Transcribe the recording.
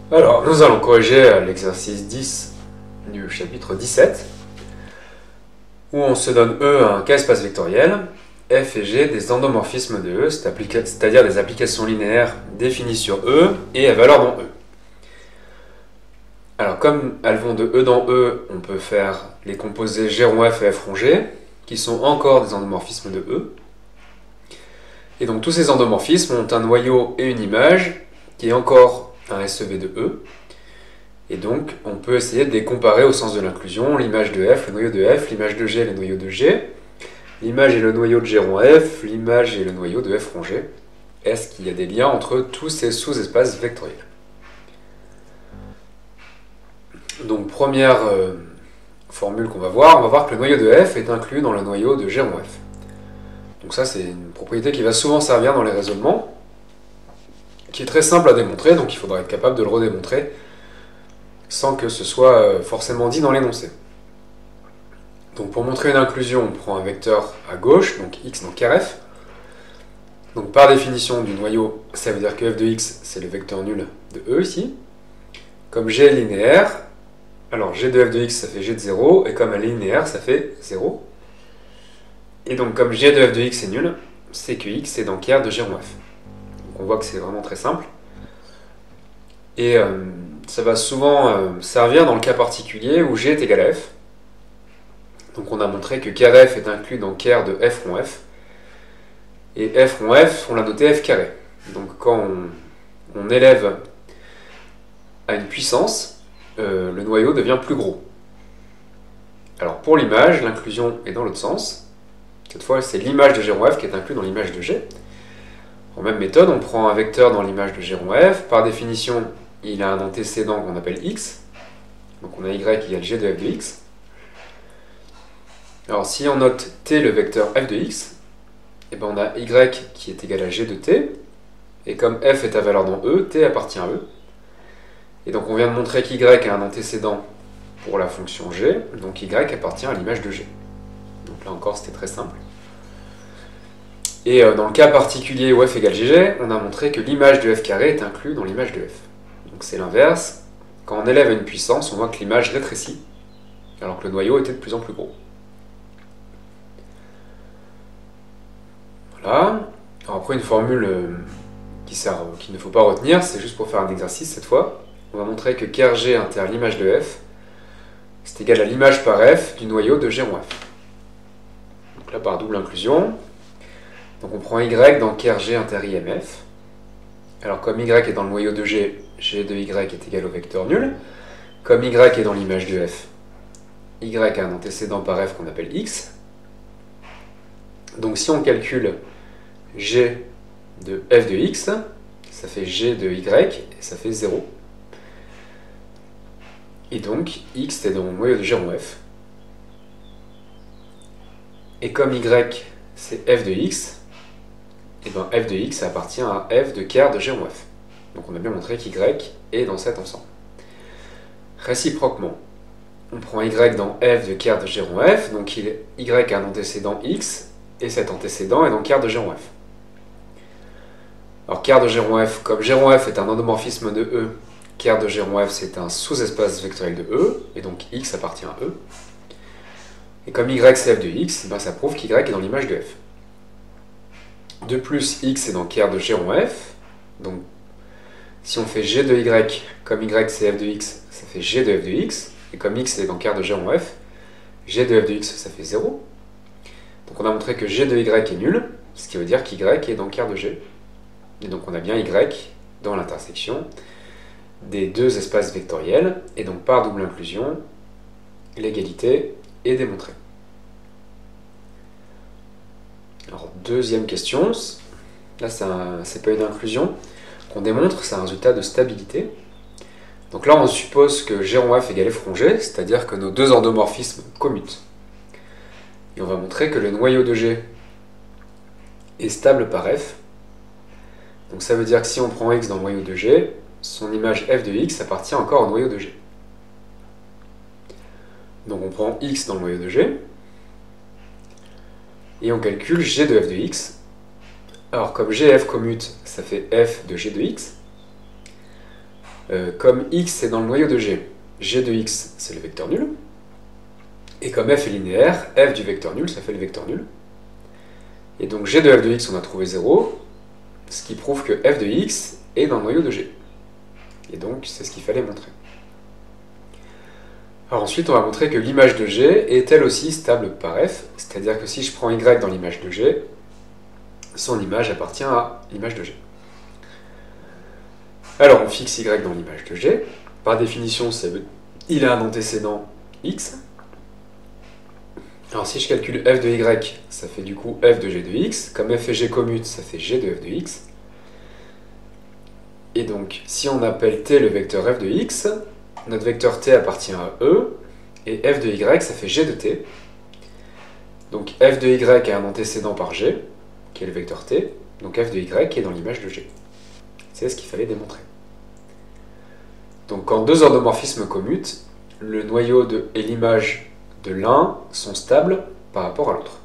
Alors, nous allons corriger l'exercice 10 du chapitre 17, où on se donne E un K-espace vectoriel, F et G des endomorphismes de E, c'est-à-dire des applications linéaires définies sur E et à valeur dans E. Alors, comme elles vont de E dans E, on peut faire les composés G rond F et F rond G, qui sont encore des endomorphismes de E. Et donc, tous ces endomorphismes ont un noyau et une image, qui est encore un SEV de E. Et donc, on peut essayer de les comparer au sens de l'inclusion, l'image de F, le noyau de F, l'image de G, le noyau de G, l'image et le noyau de G rond F, l'image et le noyau de F rond G. Est-ce qu'il y a des liens entre tous ces sous-espaces vectoriels? Donc, première formule qu'on va voir que le noyau de F est inclus dans le noyau de G rond F. Donc ça, c'est une propriété qui va souvent servir dans les raisonnements, qui est très simple à démontrer, donc il faudra être capable de le redémontrer sans que ce soit forcément dit dans l'énoncé. Donc pour montrer une inclusion, on prend un vecteur à gauche, donc x dans Rf. Donc par définition du noyau, ça veut dire que f de x, c'est le vecteur nul de E ici. Comme g est linéaire, alors g de f de x, ça fait g de 0, et comme elle est linéaire, ça fait 0. Et donc comme g de f de x est nul, c'est que x est dans K de g rond f. Donc on voit que c'est vraiment très simple. Et ça va souvent servir dans le cas particulier où g est égal à f. Donc on a montré que Krf est inclus dans Kr de f rond f. Et f rond f, on l'a noté f carré. Donc quand on élève à une puissance, le noyau devient plus gros. Alors pour l'image, l'inclusion est dans l'autre sens. Cette fois, c'est l'image de g rond f qui est inclus dans l'image de g. En même méthode, on prend un vecteur dans l'image de g rond f. Par définition, il a un antécédent qu'on appelle x. Donc on a y égale g de f de x. Alors si on note t le vecteur f de x, et ben on a y qui est égal à g de t. Et comme f est à valeur dans E, t appartient à E. Et donc on vient de montrer qu'y a un antécédent pour la fonction g, donc y appartient à l'image de g. Donc là encore c'était très simple. Et dans le cas particulier où f égale gg, on a montré que l'image de f carré est inclue dans l'image de f. Donc c'est l'inverse. Quand on élève à une puissance, on voit que l'image rétrécit, alors que le noyau était de plus en plus gros. Voilà. Alors après, une formule qu'il ne faut pas retenir, c'est juste pour faire un exercice cette fois. On va montrer que Krg inter l'image de f, c'est égal à l'image par f du noyau de g rond f. Donc là, par double inclusion. Donc on prend y dans Krg inter IMF. Alors comme y est dans le noyau de g, g de y est égal au vecteur nul. Comme y est dans l'image de f, y a un antécédent par f qu'on appelle x. Donc si on calcule g de f de x, ça fait g de y, et ça fait 0. Et donc x est dans le noyau de g rond f. Et comme y c'est f de x, et bien f de x appartient à f de K de g rond f. Donc on a bien montré qu'y est dans cet ensemble. Réciproquement, on prend y dans f de K de g rond f, donc y a un antécédent x, et cet antécédent est dans K de g rond f. Alors K de g rond f, comme g rond f est un endomorphisme de E, K de g rond f c'est un sous-espace vectoriel de E, et donc x appartient à E. Et comme y c'est f de x, ben ça prouve qu'y est dans l'image de f. De plus, x est dans K de g rond f, donc si on fait g de y, comme y c'est f de x, ça fait g de f de x, et comme x est dans K de g rond f, g de f de x ça fait 0. Donc on a montré que g de y est nul, ce qui veut dire qu'y est dans K de g. Et donc on a bien y dans l'intersection des deux espaces vectoriels, et donc par double inclusion, l'égalité est démontrée. Alors deuxième question, là c'est pas une inclusion qu'on démontre, c'est un résultat de stabilité. Donc là on suppose que g rond f égale f rond g, c'est-à-dire que nos deux endomorphismes commutent. Et on va montrer que le noyau de g est stable par f. Donc ça veut dire que si on prend x dans le noyau de g, son image f de x appartient encore au noyau de g. Donc on prend x dans le noyau de g, et on calcule g de f de x. Alors comme g et f commutent, ça fait f de g de x. Comme x est dans le noyau de G, G de x c'est le vecteur nul. Et comme f est linéaire, f du vecteur nul ça fait le vecteur nul. Et donc G de f de x on a trouvé 0, ce qui prouve que f de x est dans le noyau de G. Et donc c'est ce qu'il fallait montrer. Alors ensuite on va montrer que l'image de G est elle aussi stable par f, c'est-à-dire que si je prends y dans l'image de G, son image appartient à l'image de G. Alors on fixe y dans l'image de G. Par définition, il a un antécédent x. Alors si je calcule f de y, ça fait du coup f de g de x. Comme f et g commutent, ça fait g de f de x. Et donc si on appelle t le vecteur f de x, notre vecteur t appartient à E, et f de y, ça fait g de t. Donc f de y a un antécédent par g, qui est le vecteur t, donc f de y est dans l'image de g. C'est ce qu'il fallait démontrer. Donc quand deux endomorphismes commutent, le noyau et l'image de l'un sont stables par rapport à l'autre.